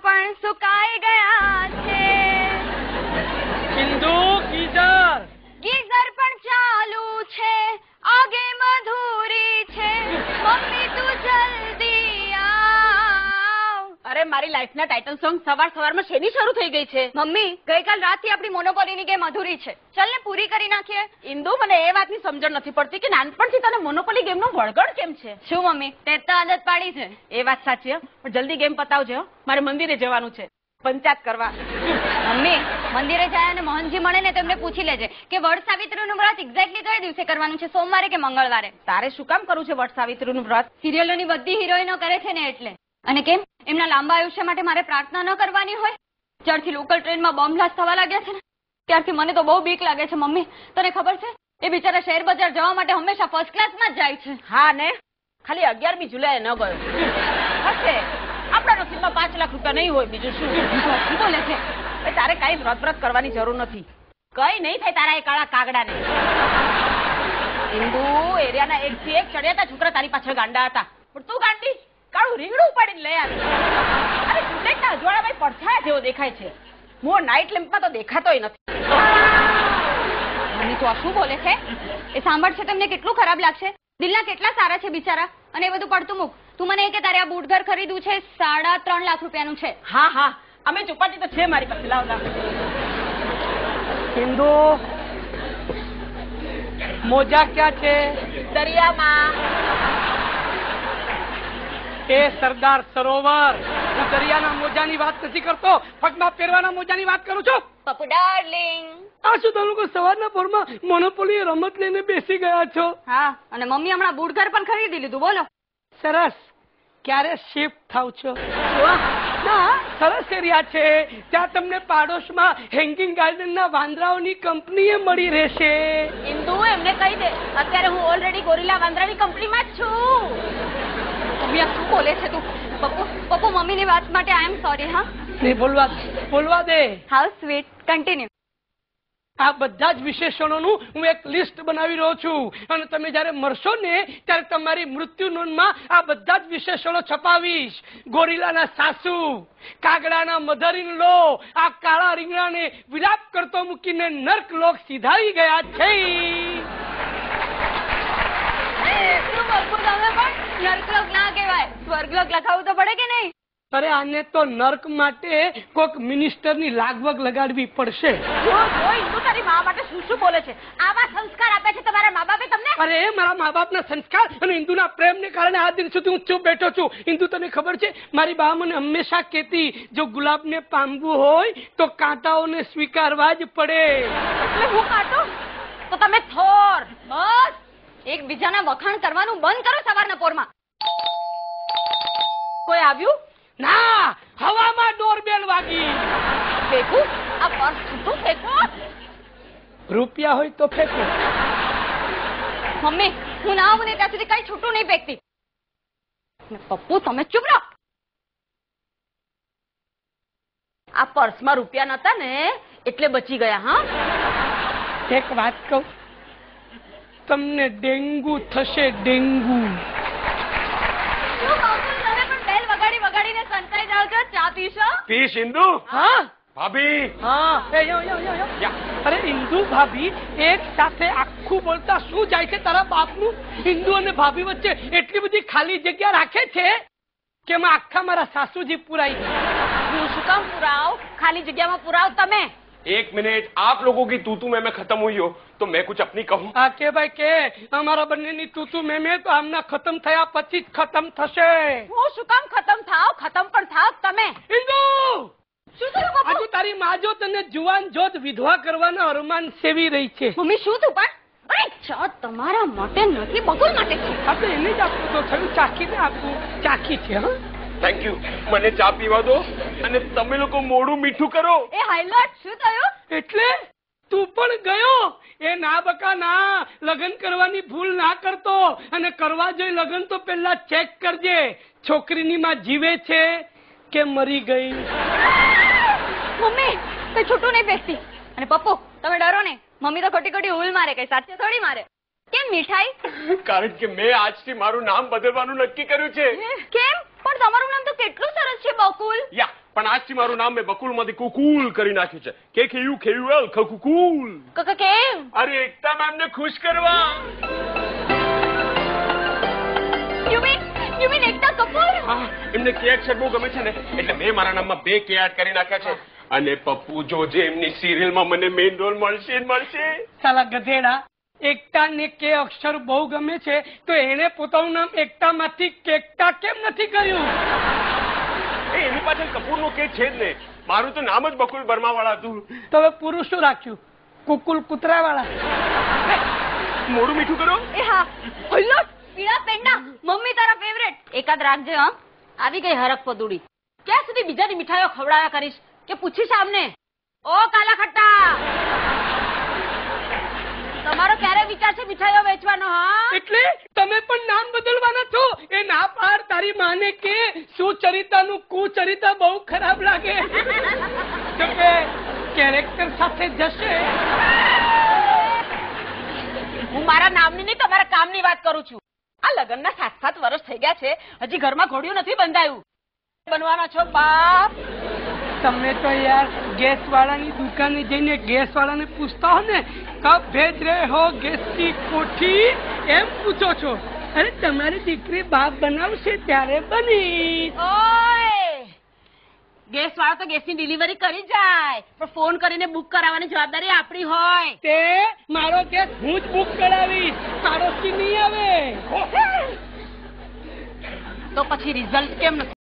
પણ સુકાઈ ગયા છે. સિંધુ ગીઝર ગીઝર પણ ચાલુ છે, આગે મધુરી છે. મમ્મી તું જલ્દી આવ. અરે મારી લાઈફના ટાઇટલ સોંગ સવારમાં શેની શરૂ થઈ ગઈ છે? મમ્મી ગઈકાલ રાતથી આપણી મોનોપોલીની ગેમ અધૂરી છે. ચાલ ને પૂરી કરી નાખીએ. ઇન્દુ મને એ વાતની સમજણ નથી પડતી કે નાનપણથી તને મોનોપોલી ગેમનો વળગણ કેમ છે? શું મમ્મી તે તો આદત પાડી છે. એ વાત સાચી પણ જલ્દી ગેમ પતાવજે હો. મારે મંદિરે જવાનું છે પંચાયત કરવા. મમ્મી મંદિરે જાય અને મોહનજી મળે ને તેમને પૂછી લેજે કે વડ સાવિત્રીનું વ્રત એક્ઝેક્ટલી કયા દિવસે કરવાનું છે, સોમવારે કે મંગળવારે. તારે શું કામ કરવું છે વટ સાવિત્રીનું વ્રત? સિરિયલોની બધી હિરોઈનો કરે છે ને એટલે. અને કેમ એમના લાંબા આયુષ્ય માટે મારે પ્રાર્થના ન કરવાની હોય? જ્યારથી લોકલ ટ્રેનમાં બોમ્બ બ્લાસ્ટ થવા લાગ્યા છે ને ત્યારથી મને તો બહુ બીક લાગે છે. મમ્મી તને ખબર છે એ બિચારા શેર બજાર જવા માટે હંમેશા ફર્સ્ટ ક્લાસમાં જ જાય છે. હા ને, ખાલી 11મી જુલાઈએ ન ગયો હશે. આપણા નસીબમાં 5 લાખ રૂપિયા નહીં હોય, બીજું શું? શું બોલે છે? તારે કઈ વ્રત કરવાની જરૂર નથી. કઈ નહીં થાય તારા એ કાળા કાગડાને. હિન્દુ એરિયાના એકથી એક ચડ્યા હતા છોકરા તારી પાછળ ગાંડા હતા, પણ તું ગાંડી કાળું રીંગણું ઉપાડીને લઈ આવી. અરે સુલેટના અજવાળામાં પડછાયા જેવો દેખાય છે. મો નાઇટ લેમ્પમાં તો દેખાતોય નથી. મમ્મી તું આ શું બોલે છે? એ સાંભળશે તમને કેટલું ખરાબ લાગશે. દિલના કેટલા સારા છે બિચારા. અને એ બધું પડતું મૂક. તું મને એ કે તારે આ બૂટ ઘર ખરીદવું છે 3.5 લાખ રૂપિયાનું છે. હા હા અમે ચોપાટી તો છે મારી પાસે. લાવ લાવ. સિંધુ મોજા ક્યાં છે? દરિયામાં. એ સરદાર સરોવર. હું દરિયાના મોજાની વાત નથી કરતો, પગમાં પહેરવાના મોજાની વાત કરું છું. પપ્પુ ડાર્લિંગ. આ શું તમે લોકો સવારના પોરમાં મોનોપોલી રમત લઈને બેસી ગયા છો? હા અને મમ્મી હમણાં બૂટ ઘર પણ ખરીદી લીધું. બોલો. સરસ. ક્યારે શિફ્ટ થાવ છો? ના સરસ એરિયા છે, ત્યાં તમને પાડોશમાં હેંગિંગ ગાર્ડનના વાંદરાઓની કંપનીએ મળી રહેશે. ઇન્દુ એમને કહી દે અત્યારે હું ઓલરેડી ગોરીલા વાંદરાની કંપનીમાં જ છું. મમ્મી આ શું બોલે છે તું? પપ્પુ મમ્મીની વાત માટે આઈ એમ સોરી. હા નહીં બોલવા દે. How sweet. કન્ટિન્યુ. આ બધા જ વિશેષણોનું હું એક લિસ્ટ બનાવી રહ્યો છું અને તમે જયારે મરશો ને ત્યારે તમારી મૃત્યુ નોંધમાં આ બધા જ વિશેષણો છપાવીશ. ગોરીલાના સાસુ, કાગડાના મધર ઇન લો આ કાળા રીંગણાને વિલાપ કરતો મૂકીને નર્ક લોક સીધાવી ગયા છે. નર્કલોક ના કહેવાય, સ્વર્ગલોક લખાવવું તો પડે કે નહીં? અરે આને તો નર્ક માટે કોઈક મિનિસ્ટરની લાગવગ લગાડવી પડશે. જો ઇન્દુ તારી મા માટે શું બોલે છે? આવા સંસ્કાર આપે છે તમારા મા બાપે તમને? અરે મારા મા બાપના સંસ્કાર અને ઇન્દુના પ્રેમને કારણે આ દિન સુધી હું ચૂપ બેઠો છું. ઇન્દુ તને ખબર છે મારી બા મને હંમેશા કહેતી જો ગુલાબને પામવું હોય તો કાંટાઓને સ્વીકારવા જ પડે. એટલે હું કાંટો તો તમે થોર. બસ એકબીજાના વખાણ કરવાનું બંધ કરો સવારના પોરમાં. કોઈ આવ્યું? ના, હવામાં ડોરબેલ વાગી. ફેંકું આ પર્સ છૂટું ફેંકો. રૂપિયા હોય તો ફેંકો. મમ્મી હું ના આવું ને ત્યાં સુધી કઈ છૂટું નહીં ફેંકતી. પપ્પુ તમે ચૂપ રહો. આ પર્સમાં રૂપિયા નતા ને એટલે બચી ગયા. હા એક વાત કહું, તમને ડેન્ગુ થશે. ડેન્ગુ. વગાડીને સંતાઈ જાવ છો. ચા પીશો? પીશ ઇન્દુ. હા ભાભી. હા અરે ઇન્દુ ભાભી એક સાથે આખું બોલતા શું જાય છે તારા બાપનું? ઇન્દુ અને ભાભી વચ્ચે એટલી બધી ખાલી જગ્યા રાખે છે કે એમાં આખા મારા સાસુજી પુરાઈ ગયા. હું શું કામ પુરાવ? ખાલી જગ્યામાં પુરાવ તમે. एक मिनट, आप लोगों की तू मैं खत्म हुई हो तो मैं कुछ अपनी कहूँ? હા કે ભાઈ કે અમારા બંનેની તું મેં તો આમના ખતમ થયા પછી જ ખતમ થશે. હું શું કામ ખતમ થાવ? ખતમ પણ થાવ તમે. ઇન્દુ શું થયું બાપુ? હજુ તારી માં જો તને જુવાન જોત વિધવા કરવાના અરમાન સેવી રહી છે. મમ્મી શું તું પણ? અરે ચા તમારા માટે નથી, બકુલ માટે છે. આપણે એને જ આપવું તો થયું, ચાખીને આપવું. ચાખી છે. હા थैंक यू. મને ચા પીવા દો અને તમે લોકો મોડું મીઠું કરો. એ હાઈલાઇટ શું થયું? એટલે તું પણ ગયો? એ ના બકા ના, લગ્ન કરવાની ભૂલ ના કરતો અને કરવા જોઈએ લગ્ન તો પહેલા ચેક કરજે છોકરીની માં જીવે છે કે મરી ગઈ. મમ્મી કઈ છૂટું નહીં ફેંકતી. અને પપ્પુ તમે ડરો નહીં, મમ્મી તો ખોટી ખોટી હુલ મારે, કઈ સાચે થોડી મારે. કેમ મીઠાઈ? કારણ કે મેં આજથી મારું નામ બદલવાનું નક્કી કર્યું છે. કેમ? પણ તમારું નામ તો કેટલું સરસ છે બકુલ. યા પણ આજથી મારું નામ મેં બકુલમાંથી કુકુલ કરી નાખ્યું છે. કે ખેયું ખેયું એલ કુકુલ. કાકા કેમ? અરે એકતા મેમને ખુશ કરવા. યુ મીન એકતા કપૂર? હા, એમને કે અક્ષર બહુ ગમે છે ને એટલે મેં મારા નામમાં 2 કે એડ કરી નાખ્યા છે. અને પપ્પુ જોજે એમની સિરિયલમાં મને મેઇન રોલ મળશે જ મળશે. સાલા ગધેડા, એકતાને કે અક્ષર બહુ ગમે છે તો એને પોતાનું નામ એકતામાંથી કેકતા કેમ નથી કર્યું? એની પાછળ કપૂરનો કે છે જ ને. મારું તો નામ જ બકુલ બર્માવાળા હતું. તો હવે પુરુષ શું રાખ્યું? કુકુલ કૂતરાવાળા. મોડું મીઠું કરો. એ હા, ઓલો પીળા પેંડા મમ્મી તારા ફેવરેટ. એકાદ રાખજે. હા, આવી ગઈ હરક પદુડી. ક્યાં સુધી બીજાની મીઠાઈઓ ખવડાવ્યા કરીશ કે પૂછીશ આમને? ઓ કાલા ખટ્ટા, તમારો ક્યારે વિચાર છે મીઠાઈઓ વેચવાનો? હા, એટલે તમે પણ નામ બદલવાના છો? એ ના પાડ, તારી માને કે સુચરિતાનું કુચરિતા બહુ ખરાબ લાગે. જો કે કેરેક્ટર સાથે જશે. હું મારા નામની નહીં તમારા કામની વાત કરું છું. આ લગ્નના 7 વર્ષ થઈ ગયા છે, હજી ઘરમાં ઘોડિયું નથી બંધાયું. બનવાના છો બાપ? તમે તો યાર ગેસ વાળાની દુકાને જઈને ગેસ વાળાને પૂછતા હો ને, કબ ભેજ રહે હો ગેસ કી કોઠી, એમ પૂછો છો. અરે તમારી દીકરી બાપ બનાવશે ત્યારે બની. ઓય, ગેસ વાળો તો ગેસની ડિલિવરી કરી જાય, પણ ફોન કરીને બુક કરાવવાની જવાબદારી આપણી હોય. તે મારો ગેસ હું જ બુક કરાવીશ, પાડોશી નહીં આવે. તો પછી રિઝલ્ટ કેમ નથી?